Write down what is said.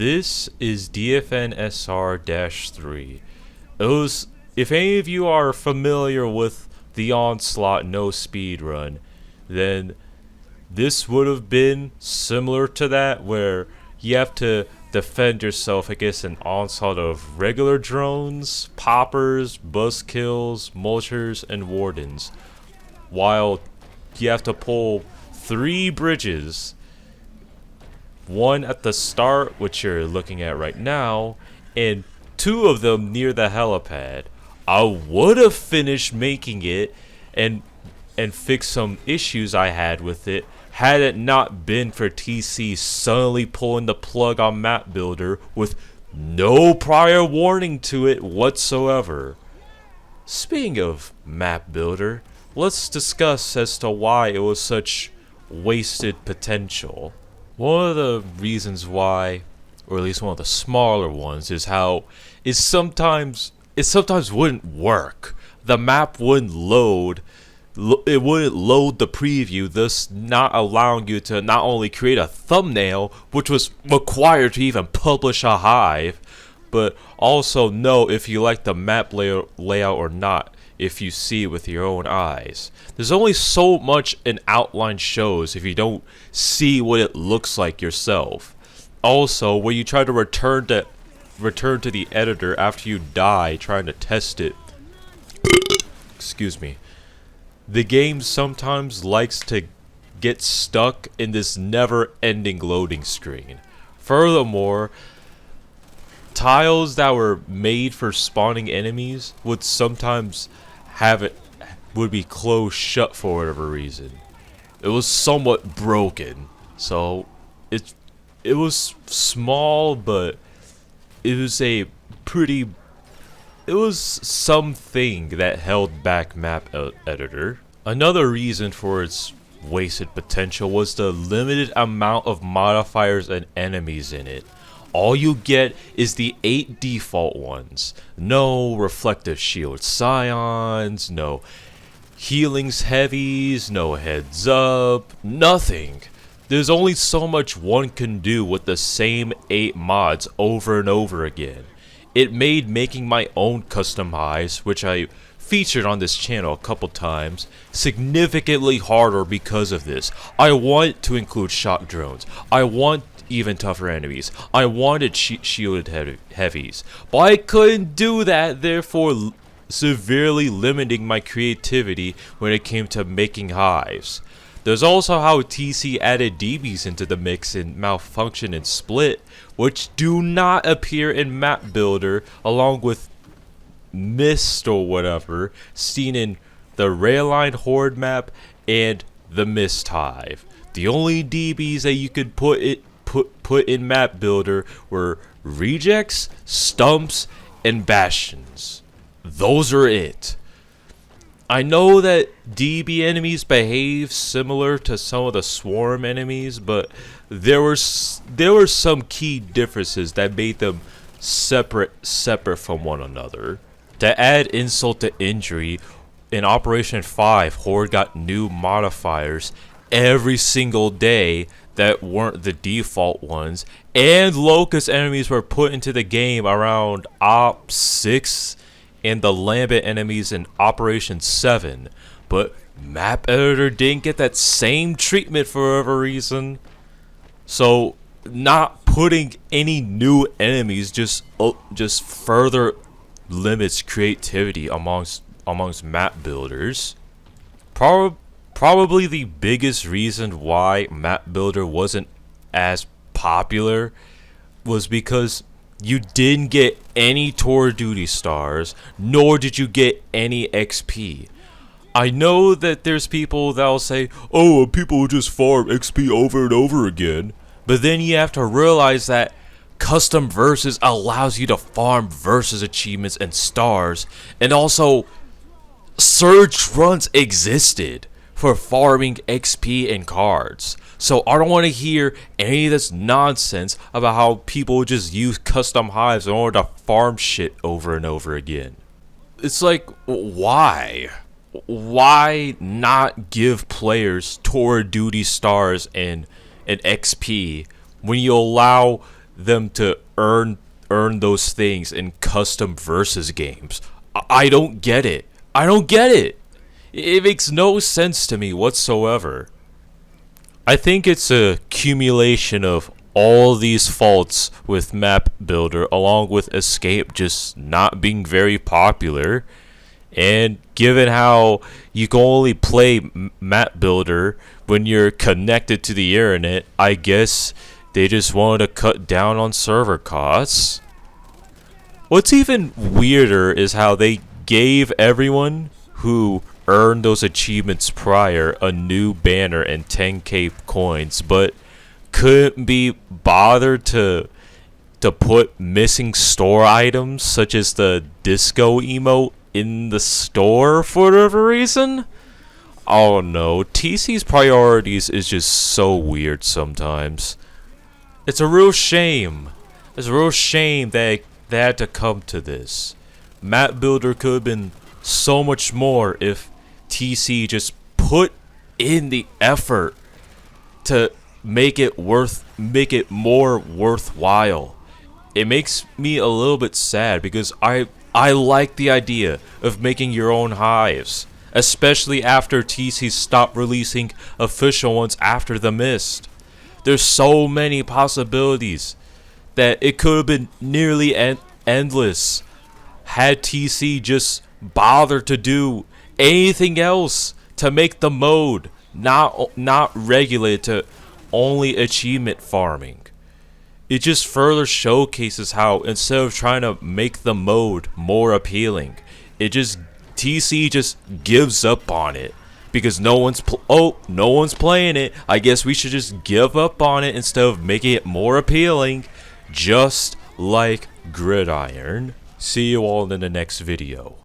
This is DFN SR-3. If any of you are familiar with the Onslaught no speedrun, then this would have been similar to that, where you have to defend yourself against an onslaught of regular drones, poppers, buzzkills, mulchers, and wardens, while you have to pull 3 bridges, one at the start, which you're looking at right now, and 2 of them near the helipad. I would have finished making it and fixed some issues I had with it had it not been for TC suddenly pulling the plug on Map Builder with no prior warning to it whatsoever. Speaking of Map Builder, let's discuss as to why it was such wasted potential. One of the reasons why, or at least one of the smaller ones, is how it sometimes wouldn't work. The map wouldn't load. It wouldn't load the preview, thus not allowing you to not only create a thumbnail, which was required to even publish a hive, but also know if you like the map layout or not if you see it with your own eyes. There's only so much an outline shows if you don't see what it looks like yourself. Also, when you try to return to the editor after you die trying to test it, excuse me, the game sometimes likes to get stuck in this never-ending loading screen. Furthermore, tiles that were made for spawning enemies would sometimes would be closed shut for whatever reason. It was somewhat broken, so it was small, but it was something that held back Map Editor. Another reason for its wasted potential was the limited amount of modifiers and enemies in it. All you get is the 8 default ones. No reflective shield scions, no healings heavies, no heads up, nothing. There's only so much one can do with the same 8 mods over and over again. It made making my own custom hives, which I featured on this channel a couple times, significantly harder because of this. I want to include shock drones. I want even tougher enemies. I wanted shielded heavies, but I couldn't do that, therefore severely limiting my creativity when it came to making hives. There's also how TC added DBs into the mix in Malfunction and Split, which do not appear in Map Builder, along with Mist or whatever, seen in the Railline Horde map and the Mist Hive. The only DBs that you could put in Map Builder were Rejects, Stumps, and Bastions. Those are it. I know that DB enemies behave similar to some of the Swarm enemies, but there were some key differences that made them separate from one another. To add insult to injury, in Operation 5, Horde got new modifiers every single day that weren't the default ones, and Locust enemies were put into the game around Op 6 and the Lambent enemies in Operation 7, but Map Editor didn't get that same treatment for whatever reason. So not putting any new enemies just further limits creativity amongst map builders. Probably the biggest reason why Map Builder wasn't as popular was because you didn't get any Tour Duty stars, nor did you get any XP. I know that there's people that'll say, oh, people will just farm XP over and over again. But then you have to realize that Custom Versus allows you to farm Versus achievements and stars. And also, Surge runs existed for farming XP and cards. So I don't want to hear any of this nonsense about how people just use custom hives in order to farm shit over and over again. It's like, why? Why not give players Tour Duty stars and XP when you allow them to earn those things in custom versus games. I don't get it. I don't get it. It makes no sense to me whatsoever. I think it's a accumulation of all these faults with Map Builder, along with Escape just not being very popular. And given how you can only play Map Builder when you're connected to the internet, I guess they just wanted to cut down on server costs. What's even weirder is how they gave everyone who earned those achievements prior a new banner and 10k coins, but couldn't be bothered to put missing store items such as the disco emote in the store for whatever reason. Oh no, TC's priorities is just so weird sometimes. It's a real shame. It's a real shame that they had to come to this. Map Builder could have been so much more if TC just put in the effort to make it more worthwhile. It makes me a little bit sad because I like the idea of making your own hives, especially after TC stopped releasing official ones after the mist. There's so many possibilities that it could have been nearly endless had TC just bothered to do anything else to make the mode not regulated to only achievement farming. It just further showcases how instead of trying to make the mode more appealing, TC just gives up on it because no one's playing it. I guess we should just give up on it instead of making it more appealing, just like Gridiron. See you all in the next video.